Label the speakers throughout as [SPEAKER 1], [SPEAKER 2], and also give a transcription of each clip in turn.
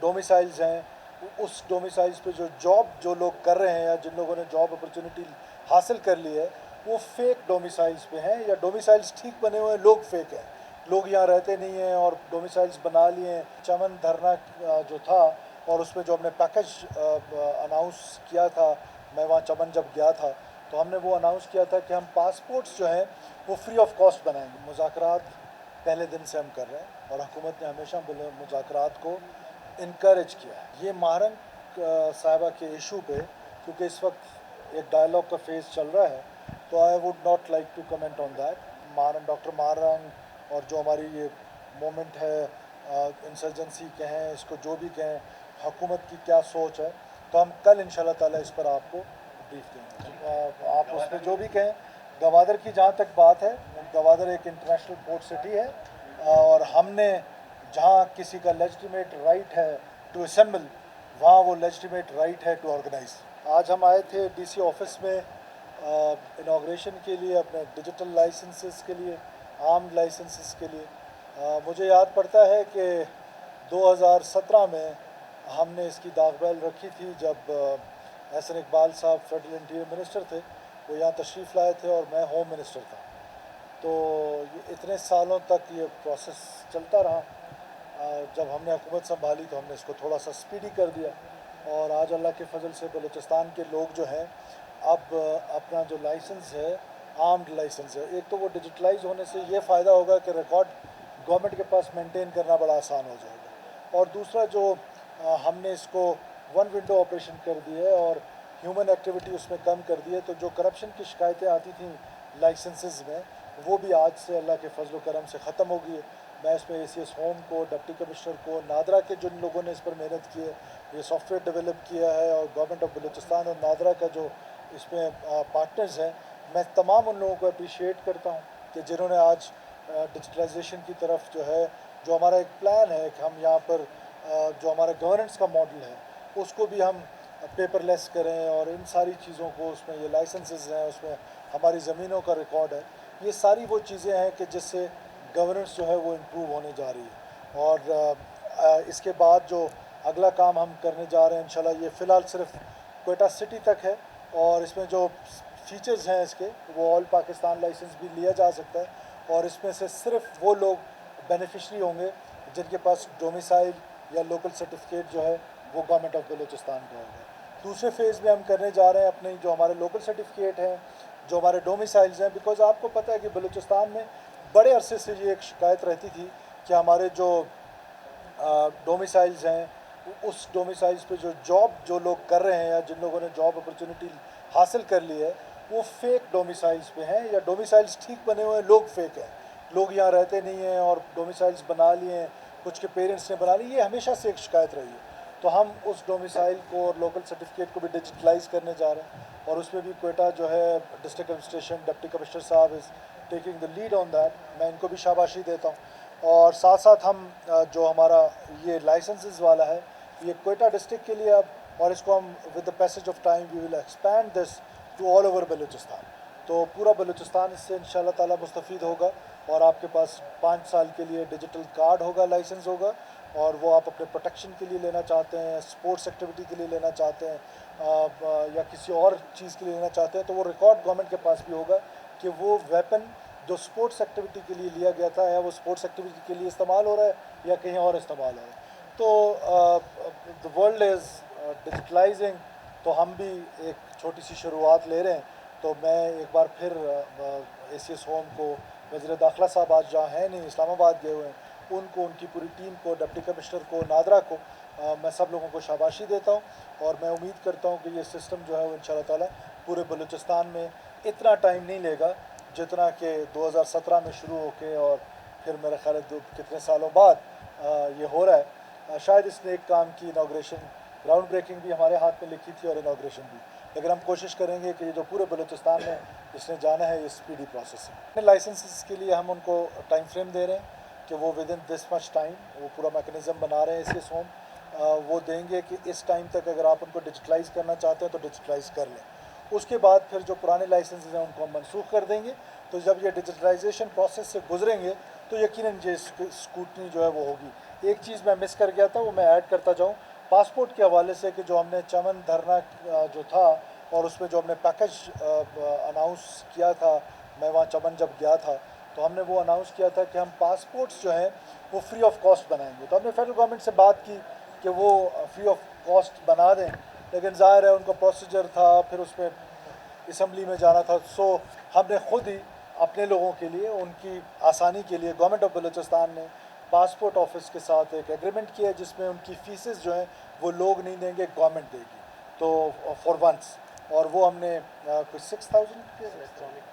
[SPEAKER 1] Domiciles हैं, उस domiciles पे जो लोग कर रहे हैं या जिन लोगों ने जॉब अपॉर्चुनिटी हासिल कर ली है वो फेक डोमिसाइल्स पे हैं, या डोमिसाइल्स ठीक बने हुए हैं, लोग फेक हैं, लोग यहाँ रहते नहीं हैं और डोमिसाइल्स बना लिए हैं। चमन धरना जो था और उसमें जो हमने पैकेज अनाउंस किया था, मैं वहाँ चमन जब गया था तो हमने वो अनाउंस किया था कि हम पासपोर्ट्स जो हैं वो फ्री ऑफ कॉस्ट बनाएंगे। मुज़ाकरात पहले दिन से हम कर रहे हैं और हुकूमत ने हमेशा मुज़ाकरात को इनकरेज किया है। ये महारंग साहिबा के इशू पे क्योंकि इस वक्त एक डायलॉग का फेज़ चल रहा है तो I would not like to comment on that. Doctor Mahrang और जो हमारी ये मोमेंट है इंसर्जेंसी कहें, इसको जो भी कहें, हुकूमत की क्या सोच है, तो हम कल इंशाल्लाह ताला इस पर आपको ब्रीफ देंगे। आप उस पर जो भी कहें। गवादर की जहाँ तक बात है, गवादर एक इंटरनेशनल पोर्ट सिटी है और हमने जहाँ किसी का लेजिटिमेट राइट है टू असेंबल, वहाँ वो लेजिटिमेट राइट है टू ऑर्गेनाइज। आज हम आए थे डीसी ऑफिस में इनाग्रेशन के लिए, अपने डिजिटल लाइसेंसेस के लिए, आर्म्ड लाइसेंसेस के लिए। मुझे याद पड़ता है कि 2017 में हमने इसकी दागबैल रखी थी जब एहसन इकबाल साहब फेडरल इंटीरियर मिनिस्टर थे, वो यहाँ तशरीफ़ लाए थे और मैं होम मिनिस्टर था। तो ये इतने सालों तक ये प्रोसेस चलता रहा। जब हमने हुकूमत संभाली तो हमने इसको थोड़ा सा स्पीडी कर दिया और आज अल्लाह के फजल से बलूचिस्तान के लोग जो हैं अब अपना जो लाइसेंस है, आर्म्ड लाइसेंस है, एक तो वो डिजिटलाइज होने से ये फ़ायदा होगा कि रिकॉर्ड गवर्नमेंट के पास मेंटेन करना बड़ा आसान हो जाएगा, और दूसरा जो हमने इसको वन विंडो ऑपरेशन कर दी है और ह्यूमन एक्टिविटी उसमें कम कर दी है, तो जो करप्शन की शिकायतें आती थी लाइसेंसेस में वो भी आज से अल्लाह के फजल करम से ख़त्म हो गई है। मैं इसमें ACS होम को, डिप्टी कमिश्नर को, नादरा के जिन लोगों ने इस पर मेहनत की है, ये सॉफ्टवेयर डेवलप किया है, और गवर्नमेंट ऑफ बलूचिस्तान और नादरा का जो इसमें पार्टनर्स हैं, मैं तमाम उन लोगों को अप्रिशिएट करता हूँ कि जिन्होंने आज डिजिटलाइजेशन की तरफ जो है, जो हमारा एक प्लान है कि हम यहाँ पर जो हमारा गवर्नेंस का मॉडल है उसको भी हम पेपरलेस करें और इन सारी चीज़ों को, उसमें ये लाइसेंसेस हैं, उसमें हमारी ज़मीनों का रिकॉर्ड है, ये सारी वो चीज़ें हैं कि जिससे गवर्नेंस जो है वो इम्प्रूव होने जा रही है। और इसके बाद जो अगला काम हम करने जा रहे हैं इंशाल्लाह, ये फ़िलहाल सिर्फ क्वेटा सिटी तक है और इसमें जो फीचर्स हैं इसके, वो ऑल पाकिस्तान लाइसेंस भी लिया जा सकता है और इसमें से सिर्फ वो लोग बेनिफिशरी होंगे जिनके पास डोमिसाइल या लोकल सर्टिफिकेट जो है वो गवर्नमेंट ऑफ बलूचिस्तान का होगा। दूसरे फेज़ में हम करने जा रहे हैं अपने जो हमारे लोकल सर्टिफिकेट हैं, जो हमारे डोमिसाइल्स हैं, बिकॉज़ आपको पता है कि बलूचिस्तान में बड़े अरसे से ये एक शिकायत रहती थी कि हमारे जो डोमिसाइल्स हैं, उस डोमिसाइल्स पे जो लोग कर रहे हैं या जिन लोगों ने जॉब अपॉर्चुनिटी हासिल कर ली है वो फेक डोमिसाइल्स पे हैं, या डोमिसाइल्स ठीक बने हुए हैं, लोग फेक हैं, लोग यहाँ रहते नहीं हैं और डोमिसाइल्स बना लिए हैं, कुछ के पेरेंट्स ने बना ली। ये हमेशा से एक शिकायत रही है। तो हम उस डोमिसाइल को और लोकल सर्टिफिकेट को भी डिजिटलाइज करने जा रहे हैं और उसमें भी क्वेटा जो है डिस्ट्रिक्ट एडमिनिस्ट्रेशन, डिप्टी कमिश्नर साहब is taking the lead on that, मैं इनको भी शाबाशी देता हूँ। और साथ साथ हम जो हमारा ये लाइसेंसेस वाला है ये क्वेटा डिस्ट्रिक्ट के लिए अब, और इसको हम with the passage of time we will expand this to all over Balochistan. तो पूरा बलूचिस्तान इससे इंशाल्लाह ताला मुस्तफ़ीद होगा और आपके पास 5 साल के लिए डिजिटल कार्ड होगा, लाइसेंस होगा, और वो आप अपने प्रोटेक्शन के लिए लेना चाहते हैं, स्पोर्ट्स एक्टिविटी के लिए लेना चाहते हैं या किसी और चीज़ के लिए लेना चाहते हैं, तो वो रिकॉर्ड गवर्नमेंट के पास भी होगा कि वो वेपन जो स्पोर्ट्स एक्टिविटी के लिए लिया गया था या वो स्पोर्ट्स एक्टिविटी के लिए इस्तेमाल हो रहा है या कहीं और इस्तेमाल हो रहा है। तो द वर्ल्ड इज़ डिजिटलाइजिंग, तो हम भी एक छोटी सी शुरुआत ले रहे हैं। तो मैं एक बार फिर ACS होम को, वज़ीर दाखिला साहब आज जहाँ हैं नहीं, इस्लामाबाद गए हुए हैं, उनको, उनकी पूरी टीम को, डिप्टी कमिश्नर को, नादरा को, मैं सब लोगों को शाबाशी देता हूँ और मैं उम्मीद करता हूँ कि ये सिस्टम जो है वो इंशाल्लाह ताला पूरे बलूचिस्तान में इतना टाइम नहीं लेगा जितना कि 2017 में शुरू होके और फिर मेरा ख्याल है कितने सालों बाद ये हो रहा है। शायद इसने एक काम की इनाग्रेशन, ग्राउंड ब्रेकिंग भी हमारे हाथ में लिखी थी और इनाग्रेशन भी, लेकिन हम कोशिश करेंगे कि ये जो पूरे बलूचिस्तान में इसने जाना है ये स्पीडी प्रोसेस है। लाइसेंसेस के लिए हम उनको टाइम फ्रेम दे रहे हैं कि वो with in this much time, वो पूरा मैकेनिज़्म बना रहे हैं ACS होम, वो देंगे कि इस टाइम तक अगर आप उनको डिजिटलाइज़ करना चाहते हैं तो डिजिटलाइज़ कर लें। उसके बाद फिर जो पुराने लाइसेंसेस हैं उनको हम मनसूख कर देंगे। तो जब ये डिजिटलाइजेशन प्रोसेस से गुजरेंगे तो यकीनन ये स्कूटनी जो है वो होगी। ایک چیज़ میں مس کر گیا تھا, وہ میں ایڈ کرتا جاؤں پاسپورٹ کے حوالے سے, کہ جو ہم نے چمن دھرنا جو تھا اور اس میں جو ہم نے پیکج اناؤنس کیا تھا, میں وہاں چمن جب گیا تھا تو ہم نے وہ اناؤنس کیا تھا کہ ہم پاسپورٹس جو ہیں وہ فری آف کاسٹ بنائیں گے. تو ہم نے فیڈرل گورنمنٹ سے بات کی کہ وہ فری آف کاسٹ بنا دیں, لیکن ظاہر ہے ان کا پروسیجر تھا, پھر اس میں اسمبلی میں جانا تھا. سو ہم نے خود ہی اپنے لوگوں کے لیے, ان کی آسانی کے لیے, گورنمنٹ آف بلوچستان نے پاسپورٹ آفس کے ساتھ ایک ایگریمنٹ کیا ہے جس میں ان کی فیسز جو ہیں وہ لوگ نہیں دیں گے, گورنمنٹ دے گی. تو فار ونس, اور وہ ہم نے کچھ 6,000 کے
[SPEAKER 2] الیکٹرانک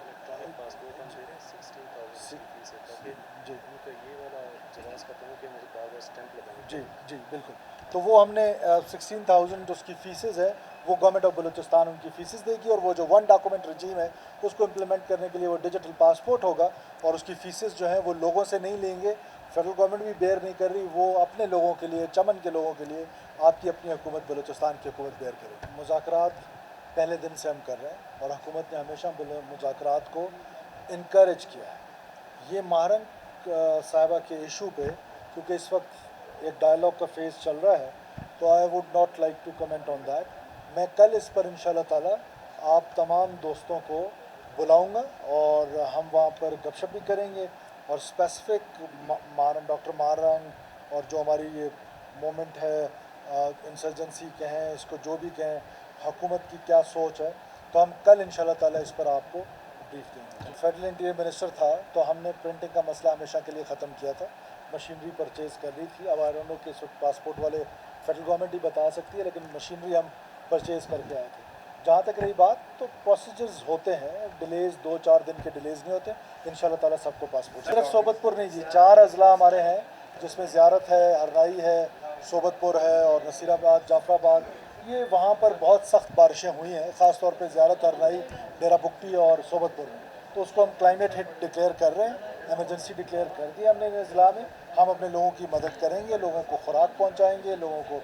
[SPEAKER 2] پاسپورٹ ہم دے رہے ہیں 16,000 کی فیس ہے, تاکہ
[SPEAKER 1] جی
[SPEAKER 2] ان کا یہ والا جواز ختم ہو کہ مجھے بار بار اسٹیمپ لگانے
[SPEAKER 1] جی جی بالکل. تو وہ ہم نے 16,000 اس کی فیسز ہے وہ گورنمنٹ آف بلوچستان ان کی فیسز دے گی, اور وہ جو 1 ڈاکومنٹ رجیم ہے اس کو امپلیمنٹ کرنے کے لیے وہ ڈیجیٹل پاسپورٹ ہوگا, اور اس کی فیسز جو ہیں وہ لوگوں سے نہیں لیں گے. فیڈرل گورنمنٹ بھی بیئر نہیں کر رہی, وہ اپنے لوگوں کے لیے, چمن کے لوگوں کے لیے آپ کی اپنی حکومت بلوچستان کی حکومت بیئر کرے گی. مذاکرات پہلے دن سے ہم کر رہے ہیں, اور حکومت نے ہمیشہ مذاکرات کو انکریج کیا ہے. یہ مہرنگ صاحبہ کے ایشو پہ, کیونکہ اس وقت ایک ڈائلاگ کا فیز چل رہا ہے, تو I would not like to comment on that. میں کل اس پر انشاءاللہ تعالی آپ تمام دوستوں کو بلاؤں گا, اور ہم وہاں پر گپ شپ بھی کریں گے, اور اسپیسیفک ڈاکٹر مہرنگ اور جو ہماری یہ مومنٹ ہے, انسرجنسی کہیں اس کو جو بھی کہیں, حکومت کی کیا سوچ ہے, تو ہم کل انشاءاللہ تعالی اس پر آپ کو بریف دیں گے. فیڈرل انٹیریئر منسٹر تھا تو ہم نے پرنٹنگ کا مسئلہ ہمیشہ کے لیے ختم کیا تھا, مشینری پرچیز کر رہی تھی. اب آئی ڈونٹ نو کہ اس وقت پاسپورٹ والے فیڈرل گورنمنٹ ہی بتا سکتی ہے, لیکن مشینری ہم پرچیز کر کے آئے تھے. جہاں تک رہی بات, تو پروسیجرز ہوتے ہیں, ڈیلیز 2-4 دن کے ڈیلیز نہیں ہوتے. انشاءاللہ تعالیٰ سب کو پاسپورٹ, صرف صوبت پور نہیں جی, 4 اضلاع ہمارے ہیں جس میں زیارت ہے, ہرنائی ہے, صوبت پور ہے, اور نصیر آباد, جعفر آباد. یہ وہاں پر بہت سخت بارشیں ہوئی ہیں, خاص طور پہ زیارت, ہرنائی, ڈیرہ بگٹی اور صوبت پور میں. تو اس کو ہم کلائمیٹ ہٹ ڈکلیئر کر رہے ہیں, ایمرجنسی ڈکلیئر کر دی ہم نے ان اضلاع میں. ہم اپنے لوگوں کی مدد کریں گے, لوگوں کو خوراک پہنچائیں گے, لوگوں کو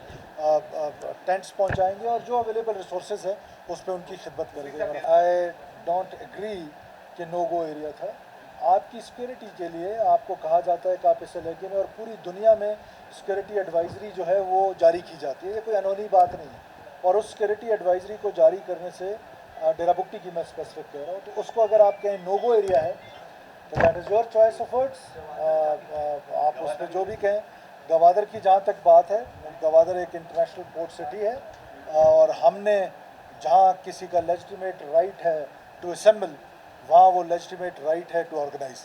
[SPEAKER 1] ٹینٹس پہنچائیں گے, اور جو اویلیبل ریسورسز ہیں اس پہ ان کی خدمت کریں گے. آئی ڈونٹ ایگری کہ نو گو ایریا تھا. آپ کی سیکورٹی کے لیے آپ کو کہا جاتا ہے کہ آپ اسے لے کے میں, اور پوری دنیا میں سیکورٹی ایڈوائزری جو ہے وہ جاری کی جاتی ہے, یہ کوئی انہونی بات نہیں ہے. اور اس سیکورٹی ایڈوائزری کو جاری کرنے سے ڈیرہ بگٹی کی میں اسپیسیفک کہہ رہا ہوں, تو اس کو اگر آپ کہیں نو گو ایریا ہے تو that is your choice of words, آپ اس پہ جو بھی کہیں. گوادر کی جہاں تک بات ہے, گوادر ایک انٹرنیشنل پورٹ سٹی ہے, اور ہم نے جہاں کسی کا لیجٹیمیٹ رائٹ ہے ٹو اسمبل, وہاں وہ لیجٹیمیٹ رائٹ ہے ٹو آرگنائز.